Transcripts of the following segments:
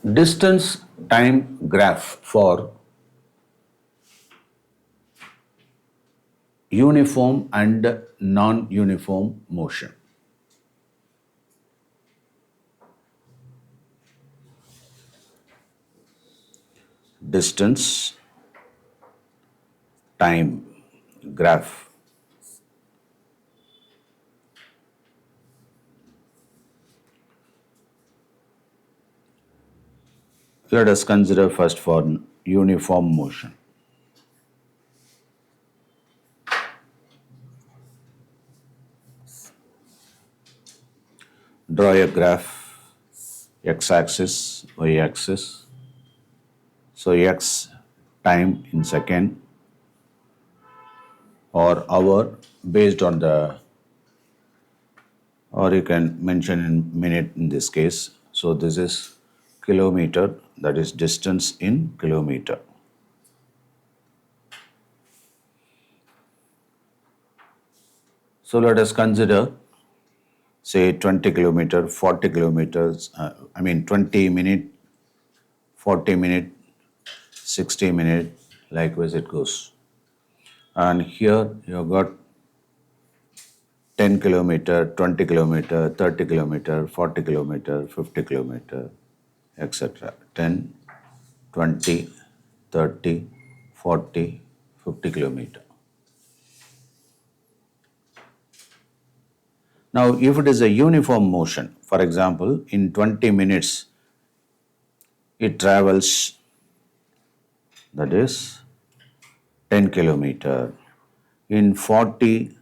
distance time graph for uniform and non-uniform motion. Distance time graph. Let us consider first for uniform motion. Draw a graph, x-axis, y-axis. So x time in second or hour based on the, or you can mention in minute in this case. So this is kilometer, that is distance in kilometer. So let us consider say 20 kilometer, 40 kilometers, 20 minute, 40 minute, 60 minute, likewise it goes. And here you have got 10 kilometer, 20 kilometer, 30 kilometer, 40 kilometer, 50 kilometer, etc. 10, 20, 30, 40, 50 kilometer. Now, if it is a uniform motion, for example, in 20 minutes, it travels, that is 10 kilometer. In 40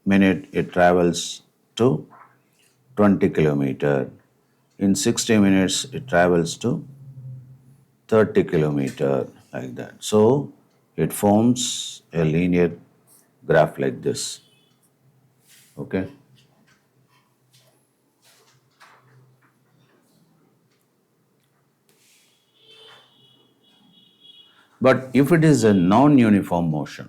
minutes, it travels to 20 kilometer. In 60 minutes, it travels to 30 kilometer, like that. So, it forms a linear graph like this. Okay. But if it is a non-uniform motion,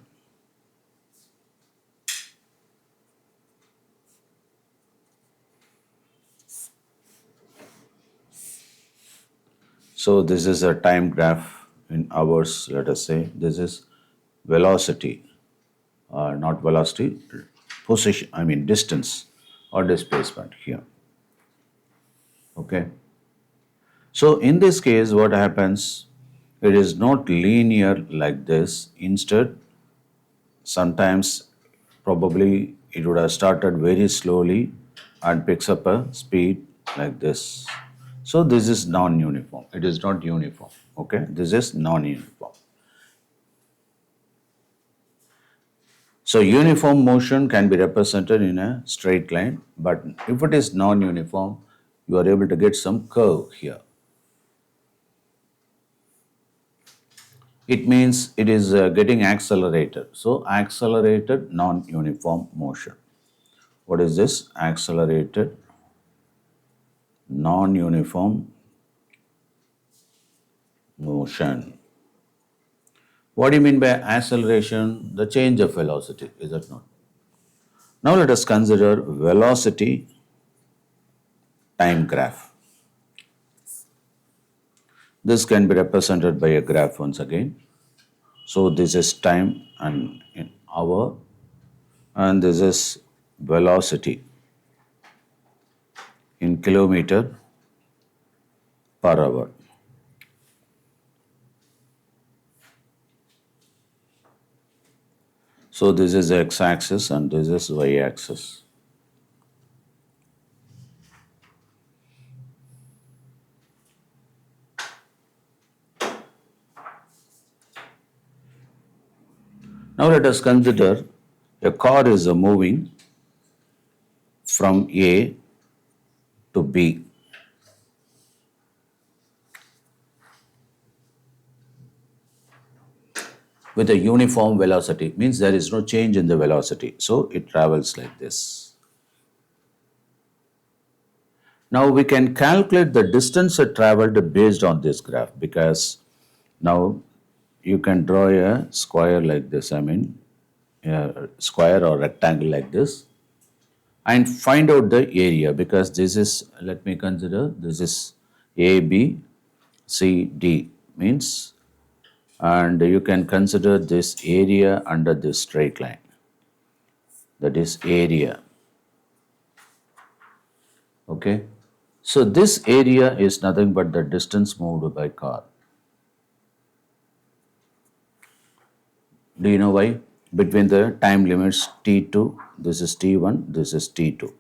so this is a time graph in hours, let us say. This is velocity, not velocity, position, distance or displacement here. Okay. So in this case, what happens? It is not linear like this. Instead, sometimes probably it would have started very slowly and picks up a speed like this. So this is non-uniform. It is not uniform. Okay, this is non-uniform. So uniform motion can be represented in a straight line, but if it is non-uniform, you are able to get some curve here. It means it is getting accelerated. So accelerated non-uniform motion. What is this? Accelerated non-uniform motion. What do you mean by acceleration? The change of velocity, is that not? Now let us consider velocity time graph. This can be represented by a graph once again. So this is time and in hour, and this is velocity in kilometer per hour. So this is x-axis and this is y-axis. Now let us consider a car is moving from A to B. With a uniform velocity, means there is no change in the velocity. So it travels like this. Now we can calculate the distance it traveled based on this graph, because now you can draw a square like this, a square or rectangle like this, and find out the area, because this is, let me consider, this is AB CD means, and you can consider this area under this straight line. That is area. Okay. So this area is nothing but the distance moved by car. Do you know why? Between the time limits T2, this is T1, this is T2.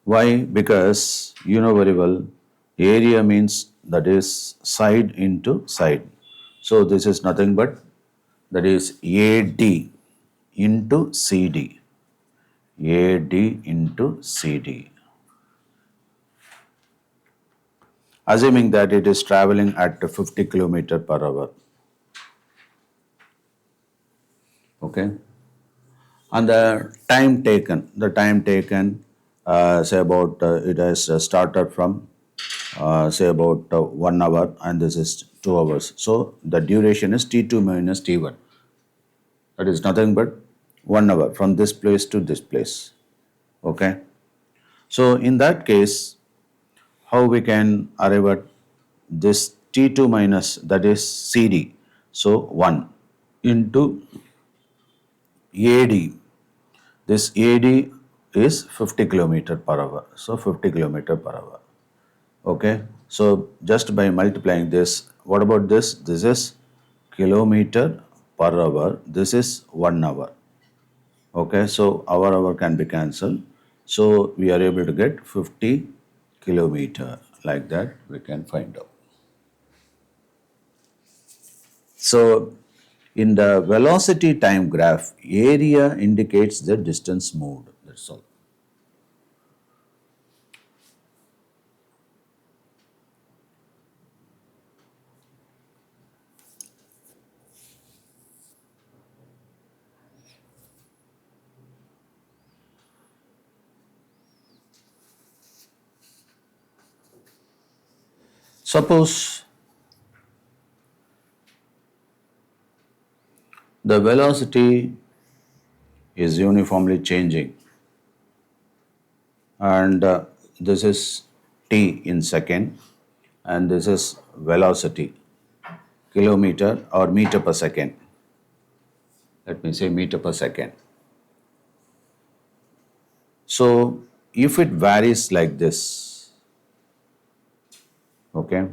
Why? Because you know very well, area means that is side into side. So this is nothing but that is AD into CD. AD into CD. Assuming that it is traveling at 50 kilometer per hour. Okay. And the time taken, say about it has started from say about 1 hour, and this is 2 hours. So the duration is T2 minus T1. That is nothing but 1 hour from this place to this place. Okay. So in that case, how we can arrive at this T2 minus, that is CD. So 1 into AD. This AD is 50 kilometer per hour. So 50 kilometer per hour. Okay. So just by multiplying this, what about this? This is kilometer per hour. This is 1 hour. Okay. So hour can be cancelled. So we are able to get 50 kilometer. Like that we can find out. So in the velocity time graph, area indicates the distance moved. That's all. Suppose the velocity is uniformly changing, and this is t in second, and this is velocity, kilometer or meter per second. Let me say meter per second. So if it varies like this, okay,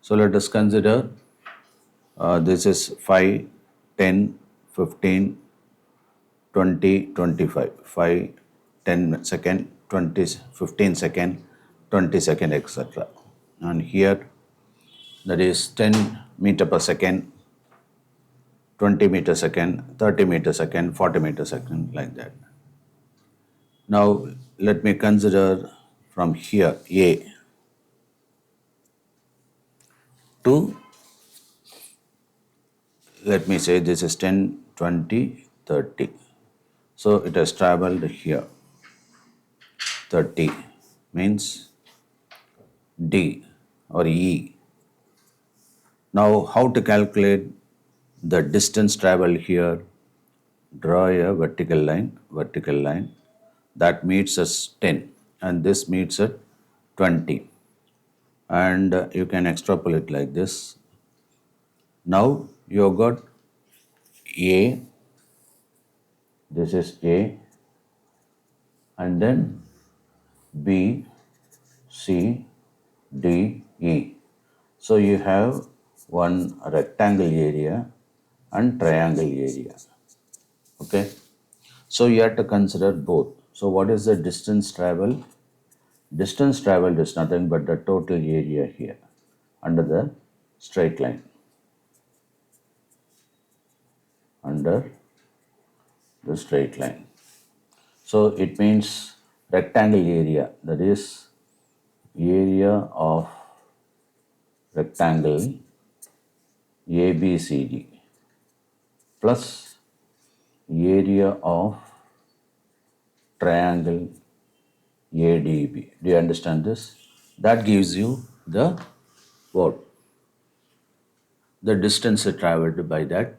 so let us consider this is 5, 10, 15, 20, 25, 5, 10 second, 20, 15 second, 20 second, etc. And here that is 10 meter per second, 20 meter second, 30 meter second, 40 meter second, like that. Now let me consider from here A to, let me say this is 10, 20, 30. So it has traveled here. 30 means D or E. Now how to calculate the distance traveled here? Draw a vertical line that meets us 10, and this meets at 20. And you can extrapolate like this. Now you have got A, this is A, and then B, C, D, E. So you have one rectangle area and triangle area. Okay. So you have to consider both. So what is the distance traveled? Distance traveled is nothing but the total area here under the straight line. Under the straight line. So it means rectangle area, that is area of rectangle ABCD plus area of triangle ADB. Do you understand this? That gives you the what? The distance traveled by that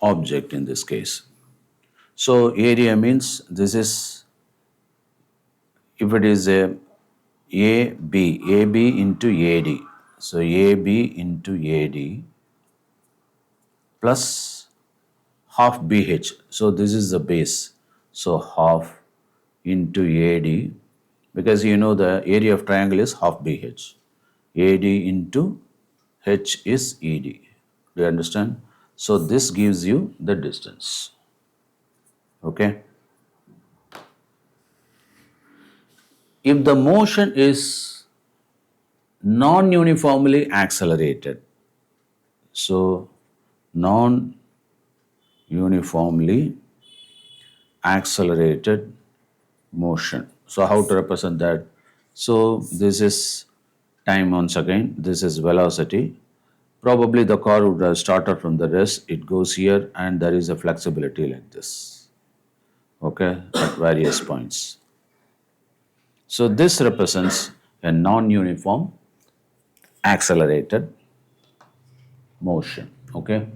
object in this case. So area means this is, if it is a AB into AD. So AB into AD plus half BH. So this is the base. So half into AD, because you know the area of triangle is half BH. AD into H is ED. Do you understand? So this gives you the distance. Okay. If the motion is non-uniformly accelerated, so non-uniformly accelerated motion. So how to represent that? So this is time once again, this is velocity. Probably the car would have started from the rest, it goes here and there is a flexibility like this, okay, at various points. So this represents a non-uniform accelerated motion, okay.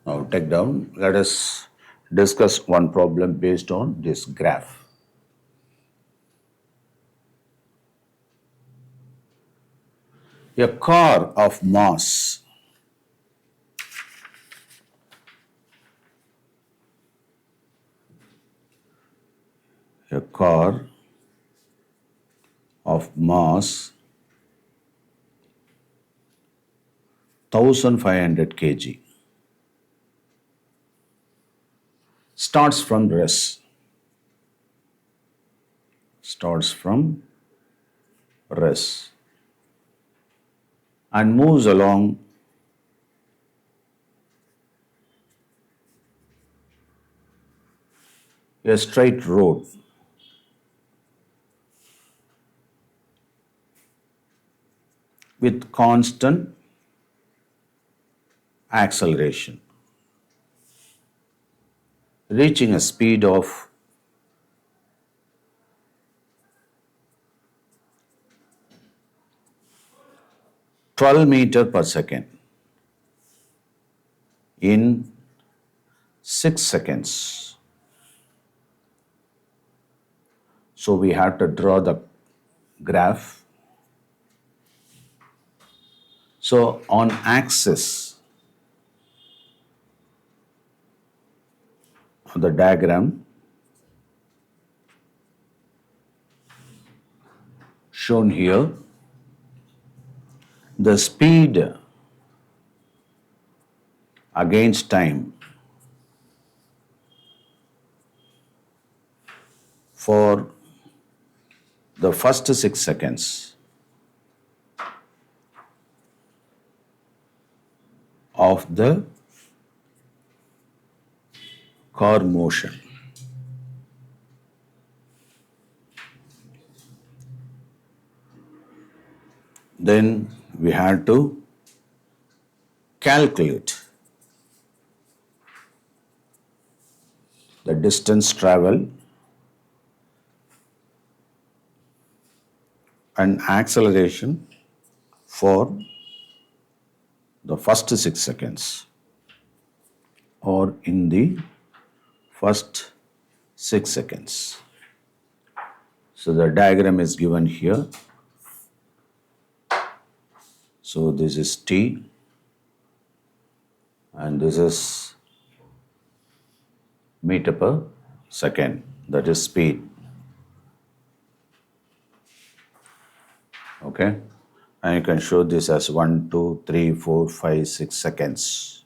Now take down, let us discuss one problem based on this graph. A car of mass a car of mass 1500 kg starts from rest, starts from rest and moves along a straight road with constant acceleration, reaching a speed of 12 meter per second in 6 seconds. So we have to draw the graph. So on axis of the diagram shown here, the speed against time for the first 6 seconds of the car motion. Then we had to calculate the distance traveled and acceleration for the first 6 seconds or in the first 6 seconds. So the diagram is given here. So this is t and this is meter per second, that is speed. Okay, and you can show this as 1, 2, 3, 4, 5, 6 seconds.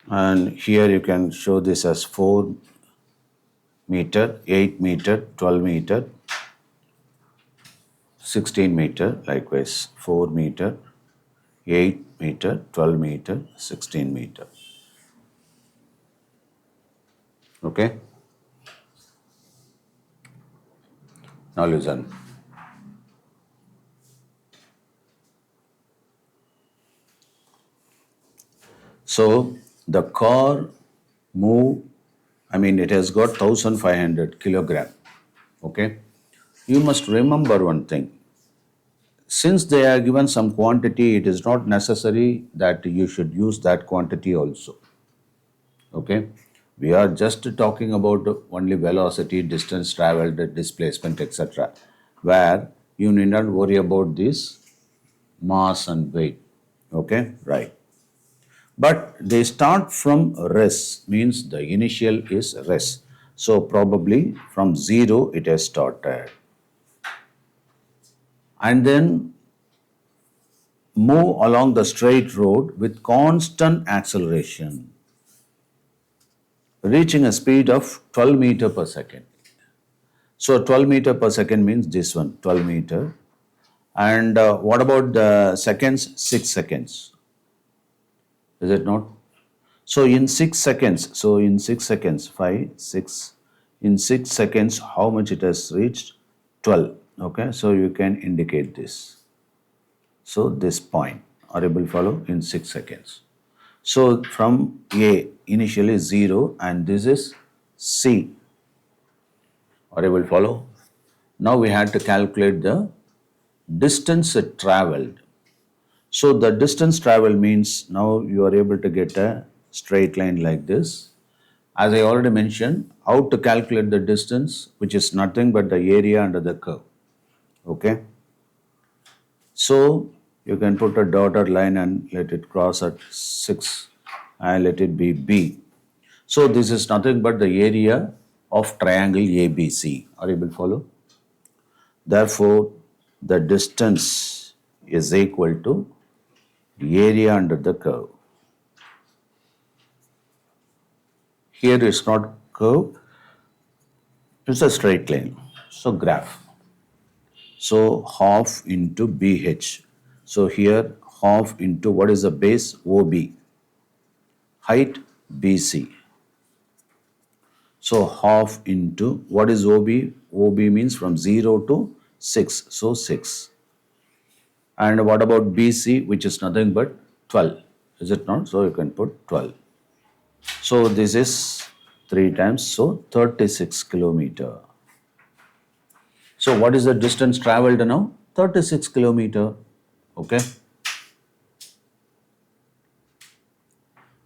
And here you can show this as 4 meter, 8 meter, 12 meter, 16 meter, likewise 4 meter, 8 meter, 12 meter, 16 meter. Okay. Now listen. So the car move, I mean, it has got 1500 kilogram. Okay. You must remember one thing. Since they are given some quantity, it is not necessary that you should use that quantity also. Okay. We are just talking about only velocity, distance traveled, displacement, etc. Where you need not worry about this mass and weight. Okay, right. But they start from rest, means the initial is rest. So probably from zero it has started. And then move along the straight road with constant acceleration, reaching a speed of 12 meter per second. So 12 meter per second means this one, 12 meter. And what about the seconds? 6 seconds. Is it not? So in 6 seconds, 5, 6, in 6 seconds, how much it has reached? 12. Okay, so you can indicate this. So this point, are you able to follow? In 6 seconds. So from A, initially 0, and this is C. Are you able to follow? Now we had to calculate the distance it traveled. So the distance traveled means now you are able to get a straight line like this. As I already mentioned, how to calculate the distance, which is nothing but the area under the curve. Okay. So you can put a dotted line and let it cross at 6 and let it be B. So this is nothing but the area of triangle ABC. Are you able to follow? Therefore, the distance is equal to area under the curve. Here is not curve, it's a straight line. So graph. So half into BH. So here half into what is the base? OB. Height BC. So half into what is OB? OB means from 0 to 6. So 6. And what about BC, which is nothing but 12? Is it not? So you can put 12. So this is 3 times, so 36 kilometer. So what is the distance traveled now? 36 kilometer. Okay.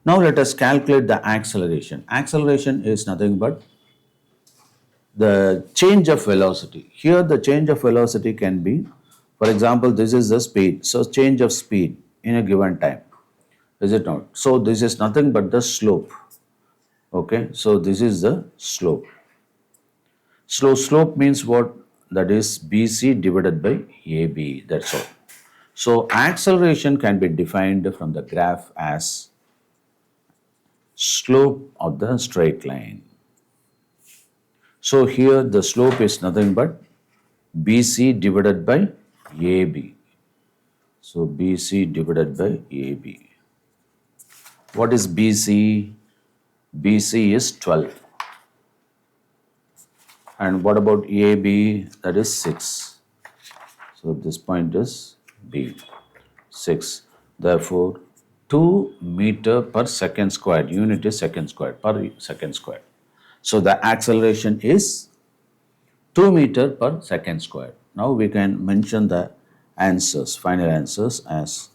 Now let us calculate the acceleration. Acceleration is nothing but the change of velocity. Here the change of velocity can be, for example, this is the speed. So change of speed in a given time. Is it not? So this is nothing but the slope. Okay. So this is the slope. So slope means what? That is BC divided by AB. That's all. So acceleration can be defined from the graph as slope of the straight line. So here the slope is nothing but BC divided by AB. So BC divided by AB. What is BC? BC is 12. And what about AB? That is 6. So this point is B, 6. Therefore, 2 meter per second squared. Unit is second squared, per second squared. So the acceleration is 2 meter per second squared. Now we can mention the answers, final answers as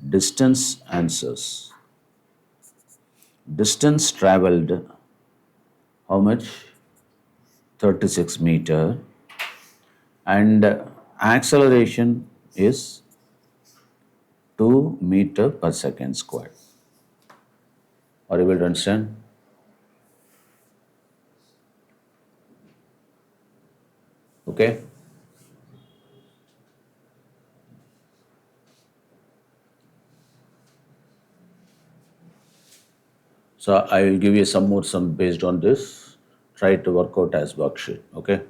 distance answers. Distance traveled, how much? 36 meter. And acceleration is 2 meter per second squared. Are you able to understand? Okay. So I will give you some based on this. Try to work out as worksheet. Okay.